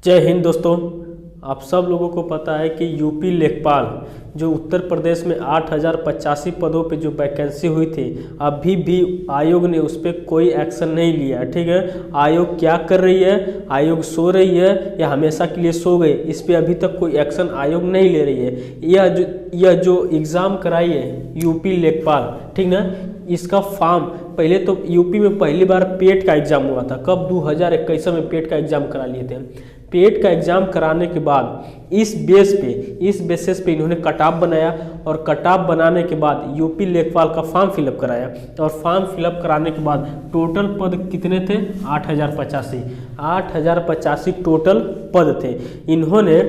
जय हिंद दोस्तों। आप सब लोगों को पता है कि यूपी लेखपाल जो उत्तर प्रदेश में 8,085 पदों पे जो वैकेंसी हुई थी, अभी भी आयोग ने उस पर कोई एक्शन नहीं लिया। ठीक है, आयोग क्या कर रही है? आयोग सो रही है या हमेशा के लिए सो गई? इस पे अभी तक कोई एक्शन आयोग नहीं ले रही है। यह जो एग्ज़ाम कराई है यूपी लेखपाल, ठीक ना, इसका फॉर्म पहले तो यूपी में पहली बार पेट का एग्ज़ाम हुआ था। कब? 2021 में पेट का एग्ज़ाम करा लिए थे। पेट का एग्ज़ाम कराने के बाद इस बेसिस पे इन्होंने कट ऑफ बनाया और कट ऑफ बनाने के बाद यूपी लेखपाल का फॉर्म फिलअप कराया और फॉर्म फिलअप कराने के बाद टोटल पद कितने थे? 8,085 टोटल पद थे। इन्होंने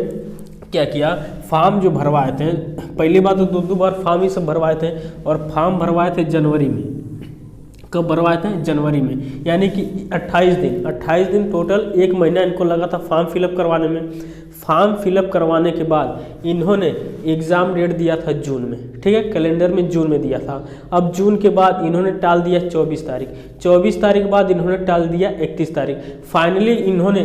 क्या किया? फॉर्म जो भरवाए थे, पहली बार तो दो बार फॉर्म ही सब भरवाए थे और फॉर्म भरवाए थे जनवरी में। कब भरवाए थे? जनवरी में, यानी कि 28 दिन टोटल, 1 महीना इनको लगा था फॉर्म फिलअप करवाने में। फॉर्म फिलअप करवाने के बाद इन्होंने एग्ज़ाम डेट दिया था जून में, ठीक है, कैलेंडर में जून में दिया था। अब जून के बाद इन्होंने टाल दिया 24 तारीख, 24 तारीख बाद इन्होंने टाल दिया 31 तारीख। फाइनली इन्होंने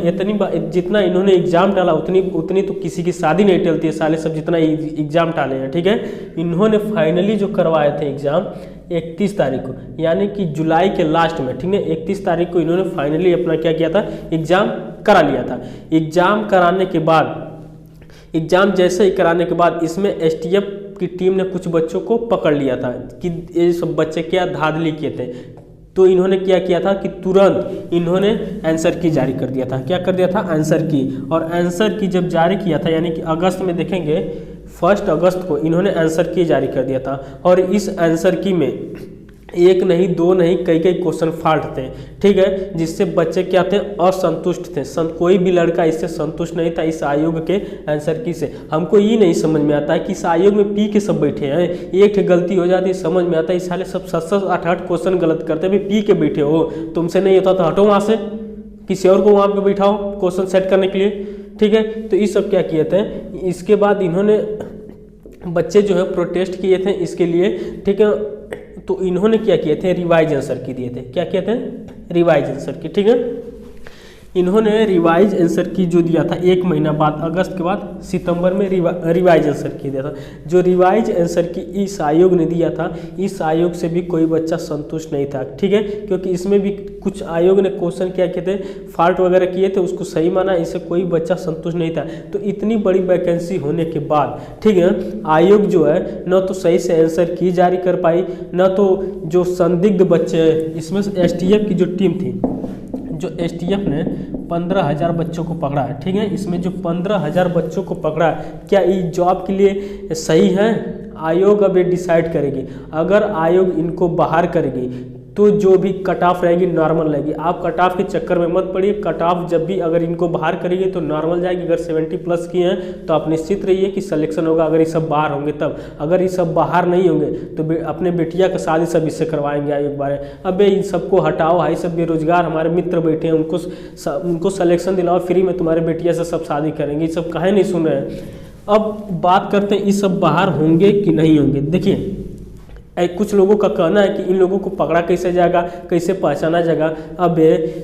जितना इन्होंने एग्ज़ाम टाला उतनी तो किसी की शादी नहीं टलती है साले सब, जितना एग्ज़ाम टाले हैं। ठीक है, इन्होंने फाइनली जो करवाए थे एग्ज़ाम 31 तारीख को, यानी कि जुलाई के लास्ट में, ठीक है, 31 तारीख को इन्होंने फाइनली अपना क्या किया था? एग्ज़ाम करा लिया था। एग्ज़ाम कराने के बाद, एग्ज़ाम जैसे ही कराने के बाद इसमें एसटीएफ की टीम ने कुछ बच्चों को पकड़ लिया था कि ये सब बच्चे क्या धांधली किए थे। तो इन्होंने क्या किया था कि तुरंत इन्होंने आंसर की जारी कर दिया था। क्या कर दिया था? आंसर की। और आंसर की जब जारी किया था, यानी कि अगस्त में देखेंगे 1 अगस्त को इन्होंने आंसर की जारी कर दिया था। और इस आंसर की में एक नहीं, दो नहीं, कई क्वेश्चन फॉल्ट थे। ठीक है, जिससे बच्चे क्या थे? असंतुष्ट थे। कोई भी लड़का इससे संतुष्ट नहीं था, इस आयोग के आंसर की से। हमको ये नहीं समझ में आता है कि इस आयोग में पी के सब बैठे हैं, एक गलती हो जाती है समझ में आता है, इस साले सब 7-8 क्वेश्चन गलत करते हैं, पी के बैठे हो। तुमसे नहीं होता तो हटो वहाँ से, किसी और को वहाँ पे बैठाओ क्वेश्चन सेट करने के लिए। ठीक है, तो ये सब क्या किए थे? इसके बाद इन्होंने बच्चे जो है प्रोटेस्ट किए थे इसके लिए। ठीक है, तो इन्होंने क्या किए थे? रिवाइज आंसर की दिए थे। क्या किए थे? रिवाइज आंसर की। ठीक है, इन्होंने रिवाइज आंसर की जो दिया था 1 महीना बाद, अगस्त के बाद सितंबर में रिवाइज आंसर की दिया था। जो रिवाइज आंसर की इस आयोग ने दिया था, इस आयोग से भी कोई बच्चा संतुष्ट नहीं था। ठीक है, क्योंकि इसमें भी कुछ आयोग ने क्वेश्चन क्या किए थे, फॉल्ट वगैरह किए थे, उसको सही माना, इससे कोई बच्चा संतुष्ट नहीं था। तो इतनी बड़ी वैकेंसी होने के बाद, ठीक है, आयोग जो है न तो सही से आंसर की जारी कर पाई, न तो जो संदिग्ध बच्चे, इसमें एसटीएफ की जो टीम थी, जो एसटीएफ ने 15,000 बच्चों को पकड़ा है। ठीक है, इसमें जो 15,000 बच्चों को पकड़ा, क्या ये जॉब के लिए सही है? आयोग अब ये डिसाइड करेगी। अगर आयोग इनको बाहर करेगी तो जो भी कट ऑफ रहेगी नॉर्मल रहेगी। आप कट ऑफ के चक्कर में मत पड़िए। कट ऑफ जब भी अगर इनको बाहर करेगी तो नॉर्मल जाएगी। अगर 70+ की हैं तो आप निश्चित रहिए कि सिलेक्शन होगा, अगर ये सब बाहर होंगे तब। अगर ये सब बाहर नहीं होंगे तो अपने बेटिया का शादी सब इससे करवाएंगे आयोग बारे। अब इन सबको हटाओ, हाई सब बेरोजगार हमारे मित्र बैठे हैं, उनको सिलेक्शन दिलाओ फ्री में, तुम्हारे बेटिया से सब शादी करेंगे। ये सब काहे नहीं सुन रहे हैं? अब बात करते हैं ये सब बाहर होंगे कि नहीं होंगे। देखिए, कुछ लोगों का कहना है कि इन लोगों को पकड़ा कैसे जाएगा, कैसे पहचाना जाएगा। अब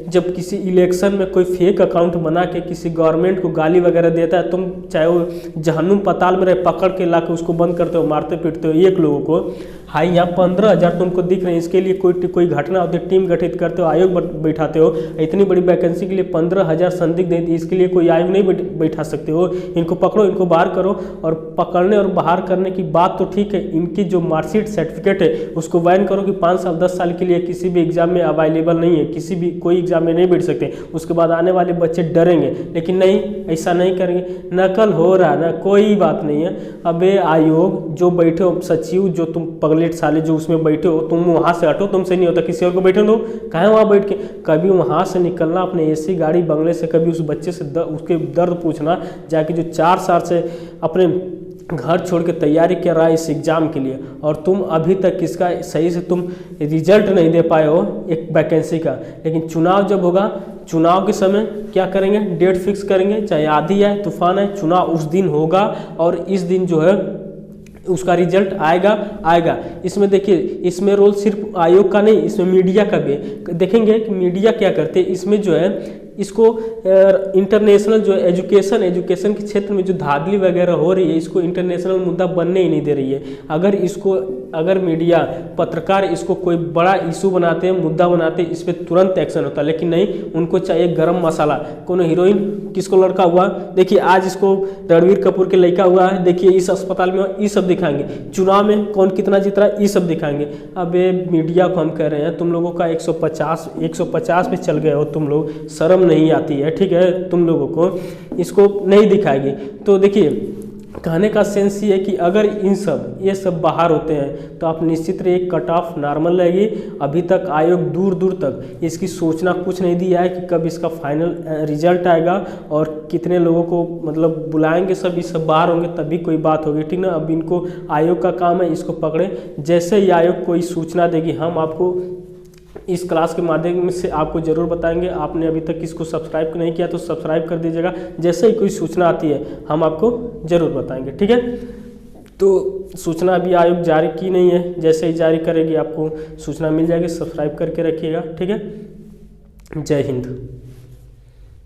जब किसी इलेक्शन में कोई फेक अकाउंट बना के किसी गवर्नमेंट को गाली वगैरह देता है, तुम चाहे वो जहन्नुम पताल में रहे, पकड़ के ला के उसको बंद करते हो, मारते पीटते हो एक लोगों को। हाई यहाँ 15,000 तुमको दिख रहे हैं, इसके लिए कोई घटना होती है, टीम गठित करते हो, आयोग बैठाते हो। इतनी बड़ी वैकेंसी के लिए 15,000 संदिग्ध है, इसके लिए कोई आयोग नहीं बैठा सकते हो। इनको पकड़ो, इनको बाहर करो। और पकड़ने और बाहर करने की बात तो ठीक है, इनकी जो मार्कशीट सर्टिफिकेट है उसको बैन करो कि 5 साल 10 साल के लिए किसी भी एग्जाम में अवेलेबल नहीं है, किसी भी कोई एग्जाम में नहीं बैठ सकते। उसके बाद आने वाले बच्चे डरेंगे, लेकिन नहीं, ऐसा नहीं करेंगे। नकल हो रहा है ना, कोई बात नहीं है। अबे आयोग जो बैठे हो, सचिव जो तुम पगलेट साले जो उसमें बैठे हो, तुम वहाँ से हटो, तुमसे नहीं होता, किसी और को बैठे दो। कहाँ वहाँ बैठ के कभी वहाँ से निकलना अपने एसी गाड़ी बंगले से, कभी उस बच्चे से उसके दर्द पूछना जाके जो 4 साल से अपने घर छोड़ के तैयारी कर रहा है इस एग्ज़ाम के लिए, और तुम अभी तक इसका सही से तुम रिजल्ट नहीं दे पाए हो एक वैकेंसी का। लेकिन चुनाव जब होगा, चुनाव के समय क्या करेंगे? डेट फिक्स करेंगे, चाहे आंधी आए तूफान आए, चुनाव उस दिन होगा और इस दिन जो है उसका रिजल्ट आएगा। इसमें देखिए, इसमें रोल सिर्फ आयोग का नहीं, इसमें मीडिया का भी। देखेंगे कि मीडिया क्या करते हैं इसमें जो है इसको इंटरनेशनल जो एजुकेशन के क्षेत्र में जो धांधली वगैरह हो रही है, इसको इंटरनेशनल मुद्दा बनने ही नहीं दे रही है। अगर मीडिया पत्रकार इसको कोई बड़ा इशू बनाते हैं, मुद्दा बनाते हैं, इस पर तुरंत एक्शन होता है, लेकिन नहीं, उनको चाहिए गरम मसाला। कोनो हीरोइन किसको लड़का हुआ, देखिए आज इसको रणवीर कपूर के लड़का हुआ है, देखिए इस अस्पताल में, ये सब दिखाएंगे। चुनाव में कौन कितना जीत रहा है, ये सब दिखाएंगे। अब ये मीडिया को हम कह रहे हैं, तुम लोगों का 150 पे चल गए हो तुम लोग, शर्म नहीं आती है, ठीक है, तुम लोगों को इसको नहीं दिखाएगी। तो देखिए कहने का सेंस ये है कि अगर ये सब बाहर होते हैं तो आप निश्चित रहिए कट ऑफ नॉर्मल रहेगी। अभी तक आयोग दूर दूर तक इसकी सूचना कुछ नहीं दिया है कि कब इसका फाइनल रिजल्ट आएगा और कितने लोगों को मतलब बुलाएंगे, सब ये सब बाहर होंगे तभी कोई बात होगी, ठीक ना। अब इनको आयोग का काम है, इसको पकड़े, जैसे ही आयोग कोई सूचना देगी हम आपको इस क्लास के माध्यम से आपको जरूर बताएंगे। आपने अभी तक इसको सब्सक्राइब नहीं किया तो सब्सक्राइब कर दीजिएगा, जैसे ही कोई सूचना आती है हम आपको जरूर बताएंगे, ठीक है। तो सूचना अभी आयोग जारी की नहीं है, जैसे ही जारी करेगी आपको सूचना मिल जाएगी। सब्सक्राइब करके रखिएगा, ठीक है। जय हिंद।